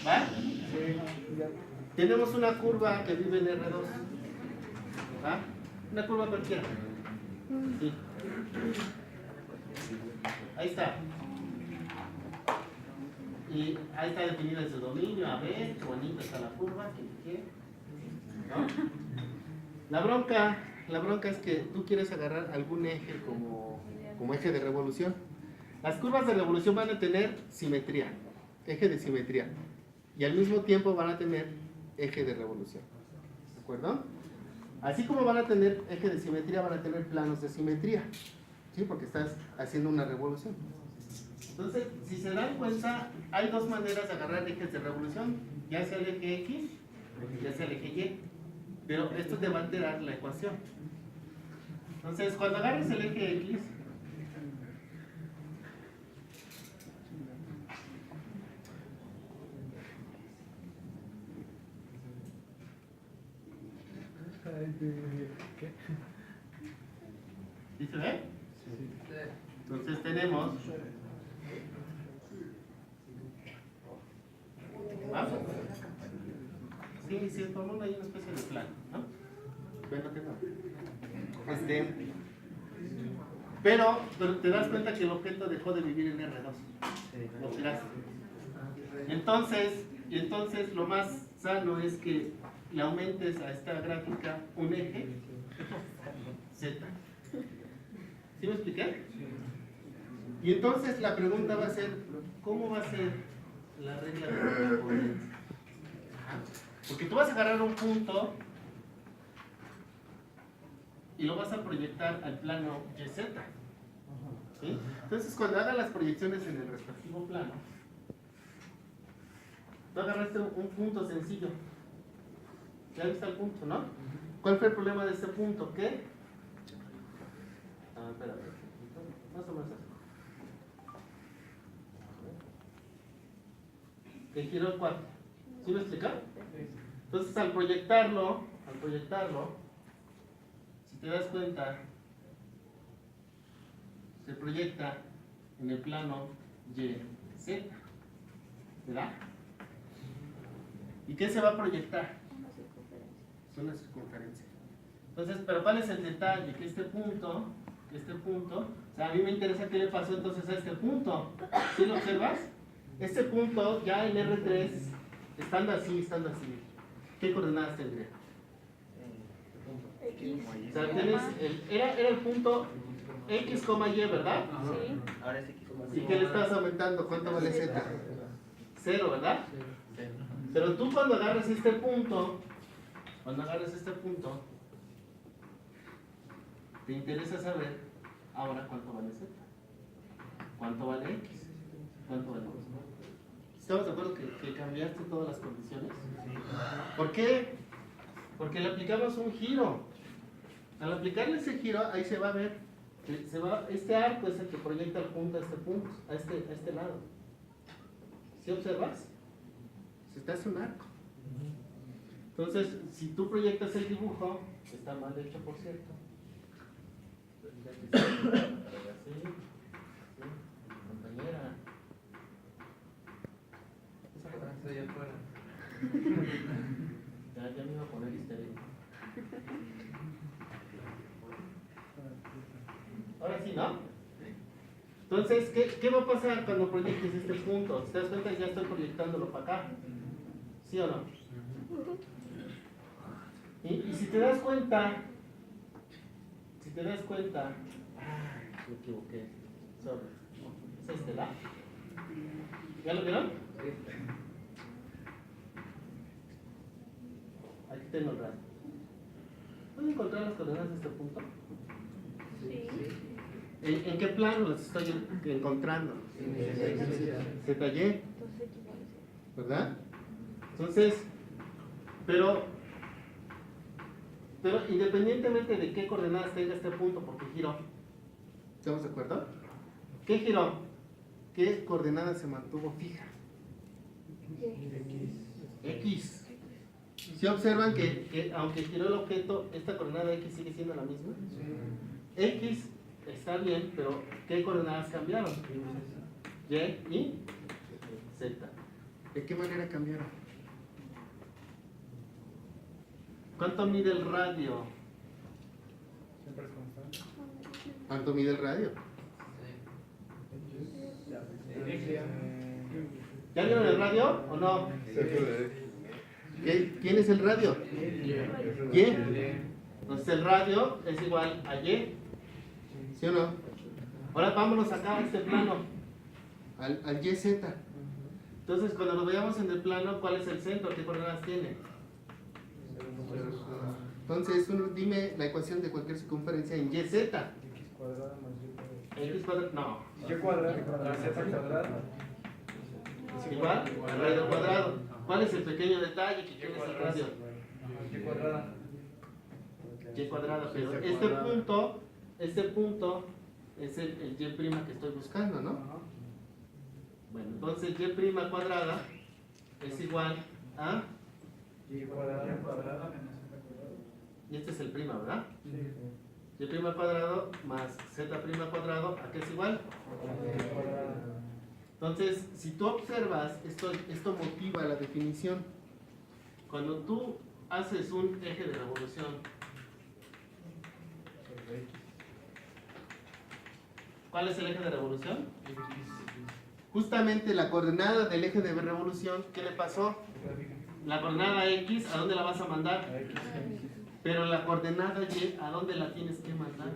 ¿Va? Tenemos una curva que vive en R2. ¿Va? Una curva cualquiera. Sí. Ahí está. Y ahí está definido ese dominio. A ver, qué bonita está la curva. ¿No? La bronca es que tú quieres agarrar algún eje como eje de revolución. Las curvas de revolución van a tener simetría, eje de simetría, y al mismo tiempo van a tener eje de revolución. ¿De acuerdo? Así como van a tener eje de simetría, van a tener planos de simetría, ¿sí? Porque estás haciendo una revolución. Entonces, si se dan cuenta, hay dos maneras de agarrar ejes de revolución, ya sea el eje X, ya sea el eje Y, pero esto te va a alterar la ecuación. Entonces, cuando agarres el eje X, ¿sí se ve? Entonces tenemos ¿ah? Sí, se formó ahí una especie de plano, ¿no? Bueno, que no. Pero te das cuenta que el objeto dejó de vivir en R2. Lo tiraste. Entonces lo más sano es que le aumentes a esta gráfica un eje Z. ¿Sí me expliqué? Y entonces la pregunta va a ser, ¿cómo va a ser la regla de la corriente? Porque tú vas a agarrar un punto y lo vas a proyectar al plano YZ. ¿Sí? Entonces cuando hagas las proyecciones en el respectivo plano, tú agarraste un punto sencillo. Ya viste el punto, ¿no? ¿Cuál fue el problema de este punto? ¿Qué? Espera, más o menos así. Que giró el 4. ¿Sí me explica? Entonces al proyectarlo, si te das cuenta, se proyecta en el plano YZ, ¿verdad? ¿Y qué se va a proyectar? Es una circunferencia. Entonces, pero ¿cuál es el detalle? Que este punto, o sea, a mí me interesa qué le pasó entonces a este punto. ¿Sí lo observas? Este punto ya en R3, estando así, ¿qué coordenadas tendría? X. O sea, tienes era el punto X, Y, ¿verdad? Sí. Ahora es X, ¿Y qué le estás aumentando? ¿Cuánto vale Z? 0, ¿verdad? Pero tú cuando agarres este punto, te interesa saber ahora cuánto vale Z, cuánto vale X, cuánto vale Y. ¿Estamos de acuerdo que cambiaste todas las condiciones? ¿Por qué? Porque le aplicamos un giro. Al aplicarle ese giro, ahí se va a ver que este arco es el que proyecta el punto a este lado. ¿Sí observas? Se te hace un arco. Entonces, si tú proyectas el dibujo, está mal hecho, por cierto. Compañera. Estoy afuera. Ya me iba a poner histérico. Ahora sí, ¿no? Entonces, ¿qué va a pasar cuando proyectes este punto? ¿Te das cuenta que ya estoy proyectándolo para acá? ¿Sí o no? Y si te das cuenta, me equivoqué. Es este, ¿verdad? ¿Ya lo vieron? Aquí tengo el rastro. ¿Puedo encontrar las coordenadas de este punto? Sí. ¿En qué plano las estoy encontrando? ZY, ¿verdad? Entonces, pero independientemente de qué coordenadas tenga este punto, porque giró, ¿estamos de acuerdo? ¿Qué giró? ¿Qué coordenada se mantuvo fija? X. ¿Sí observan que aunque giró el objeto, esta coordenada X sigue siendo la misma? X está bien, pero ¿qué coordenadas cambiaron? Y y Z. ¿De qué manera cambiaron? ¿Cuánto mide el radio? Siempre es constante. ¿Cuánto mide el radio? ¿Ya vieron el radio o no? ¿Quién es el radio? Y. Entonces el radio es igual a Y. ¿Sí o no? Ahora vámonos acá a este plano. Al YZ. Entonces cuando lo veamos en el plano, ¿cuál es el centro? ¿Qué coordenadas tiene? Entonces dime la ecuación de cualquier circunferencia en YZ. X cuadrada más Y X cuadrado, no. Y cuadrada más Z cuadrada. Igual al radio cuadrado. ¿Cuál es el pequeño detalle que tiene el radio? Y cuadrada. Y cuadrado, pero este punto es el Y' que estoy buscando, ¿no? Bueno, entonces Y' cuadrada es igual a, Y cuadrada cuadrada. y este es el prima, ¿verdad? Y' cuadrado más Z' cuadrado, ¿a qué es igual? Entonces, si tú observas, esto motiva la definición. Cuando tú haces un eje de revolución, ¿cuál es el eje de revolución? Justamente la coordenada del eje de revolución, ¿qué le pasó? La coordenada X, ¿a dónde la vas a mandar? Pero la coordenada Y, ¿a dónde la tienes que mandar?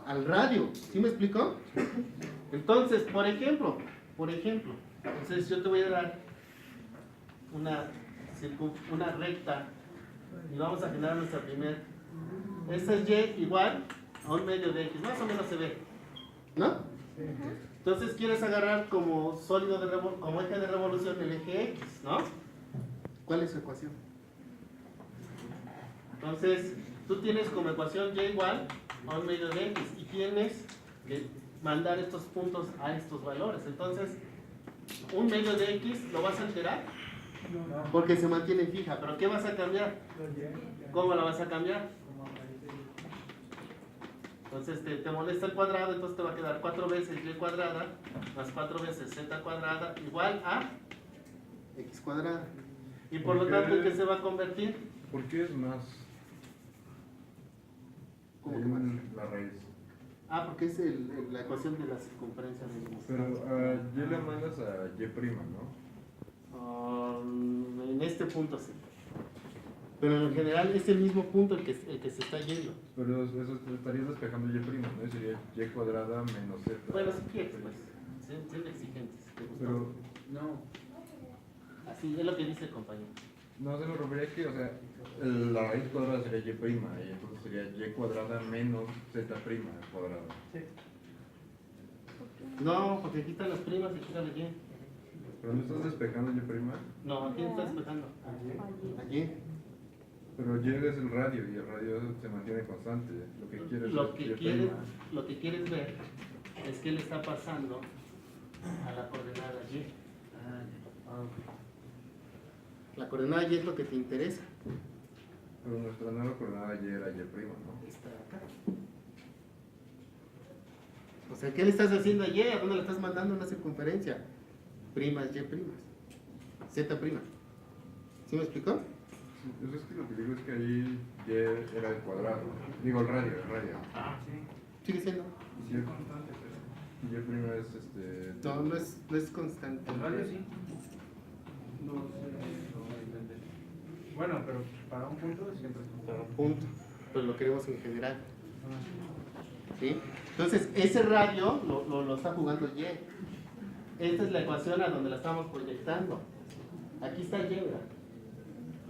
Al radio, ¿sí me explicó? Entonces, por ejemplo, entonces yo te voy a dar una recta y vamos a generar nuestra primera. Esta es Y igual a un medio de X, más o menos se ve, ¿no? Entonces quieres agarrar como sólido como eje de revolución el eje X, ¿no? ¿Cuál es su ecuación? Entonces, tú tienes como ecuación Y igual a un medio de X y tienes que mandar estos puntos a estos valores. Entonces, un medio de X lo vas a alterar porque se mantiene fija. ¿Pero qué vas a cambiar? ¿Cómo la vas a cambiar? Entonces te molesta el cuadrado, entonces te va a quedar 4 veces Y cuadrada más 4 veces Z cuadrada igual a X cuadrada. Y por lo tanto, ¿en qué se va a convertir? ¿Por qué es más? ¿Cómo que más? La raíz. Ah, porque es la ecuación de la circunferencia de los. Pero ya le mandas a Y', ¿no? En este punto sí. Pero en general es el mismo punto el que se está yendo. Pero eso estarías despejando Y', ¿no? Sería Y cuadrada menos Z. Bueno, si quieres, pues. Siendo exigentes. ¿Te gustó? Pero, no. Así es lo que dice el compañero. No, se me refería que, o sea, la raíz cuadrada sería Y', y entonces sería Y cuadrada menos Z' cuadrada. No, porque aquí están las primas y aquí está la Y. ¿Pero no estás despejando Y'? No, aquí está despejando. Allí. Pero Y es el radio y el radio se mantiene constante. Lo que quieres Lo que quieres ver es qué le está pasando a la coordenada Y. La coordenada Y es lo que te interesa. Pero nuestra nueva coordenada Y era Y', ¿no? Está acá. O sea, ¿qué le estás haciendo a Y? ¿A dónde le estás mandando una circunferencia? Primas, Y primas. Z prima. ¿Sí me explicó? Eso es que lo que digo es que ahí Y era el cuadrado. Digo, el radio. Ah, sí. Sigue siendo. Y si es constante, pero Y' es No, no es constante. El radio sí. No sé. Bueno, pero para un punto siempre es Para constante. un punto. Pero lo queremos en general. ¿Sí? Entonces, ese radio lo está jugando Y. Esta es la ecuación a donde la estamos proyectando. Aquí está Y, ¿verdad?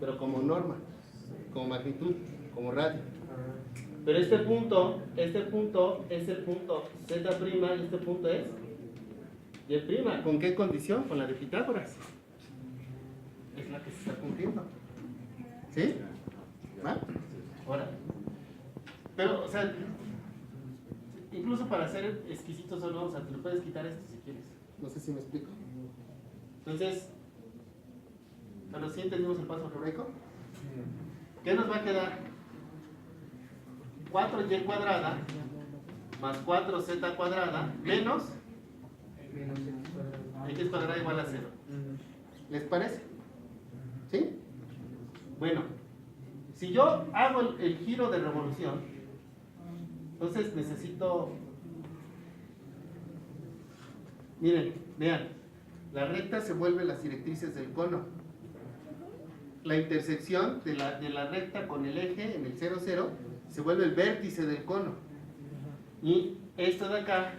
Pero como norma, como magnitud, como radio. Pero este punto es el punto Z' y este punto es Y'. ¿Con qué condición? Con la de Pitágoras. Es la que se está cumpliendo. ¿Sí? ¿Va? Ahora. Pero, o sea, incluso para ser exquisitos o no, o sea, te lo puedes quitar esto si quieres. No sé si me explico. Entonces, ¿pero sí entendimos el paso algebraico? ¿Qué nos va a quedar? 4Y cuadrada más 4z cuadrada menos x cuadrada igual a 0. ¿Les parece? ¿Sí? Bueno, si yo hago el giro de revolución, entonces necesito... Miren, vean, la recta se vuelve las directrices del cono. La intersección de la recta con el eje en el 0, 0 se vuelve el vértice del cono. Y esto de acá,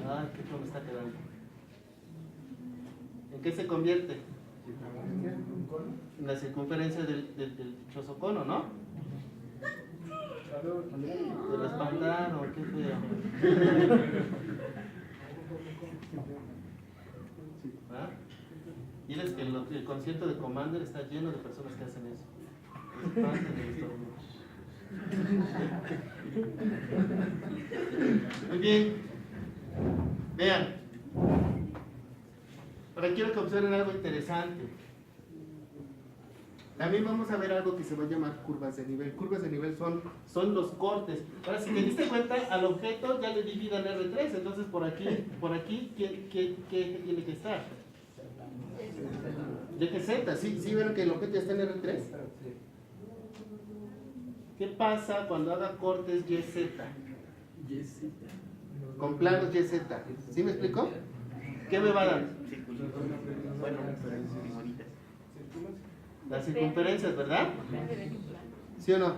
ay, qué feo me está quedando. ¿En qué se convierte? En la circunferencia del dichoso cono, ¿no? Te lo espantaron, qué feo. ¿Ah? Diles que el concierto de Commander está lleno de personas que hacen eso. Espantan de esto. Muy bien. Vean. Ahora quiero que observen algo interesante. También vamos a ver algo que se va a llamar curvas de nivel. Curvas de nivel son los cortes. Ahora, si te diste cuenta, al objeto ya le dividan R3. Entonces, por aquí ¿qué tiene que estar? De que Z, ¿sí vieron que el objeto ya está en R3? ¿Qué pasa cuando haga cortes YZ? Con planos YZ. ¿Sí me explico? ¿Qué me va a dar? Bueno, bonitas. Las circunferencias, ¿verdad? ¿Sí o no?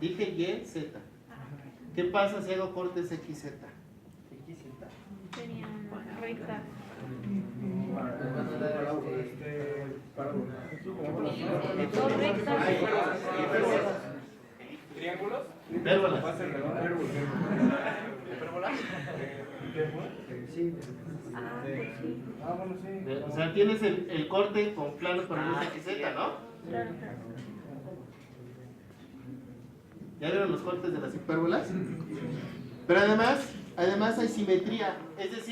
Dije YZ. ¿Qué pasa si hago cortes XZ? Serían rectas. Dos rectas. ¿Triángulos? Hipérbolas. Ah, pues sí. Bueno, sí. O sea, tienes el corte con planos paralelos XZ, ¿no? Claro, claro. ¿Ya vieron los cortes de las hipérbolas? Pero además hay simetría, es decir,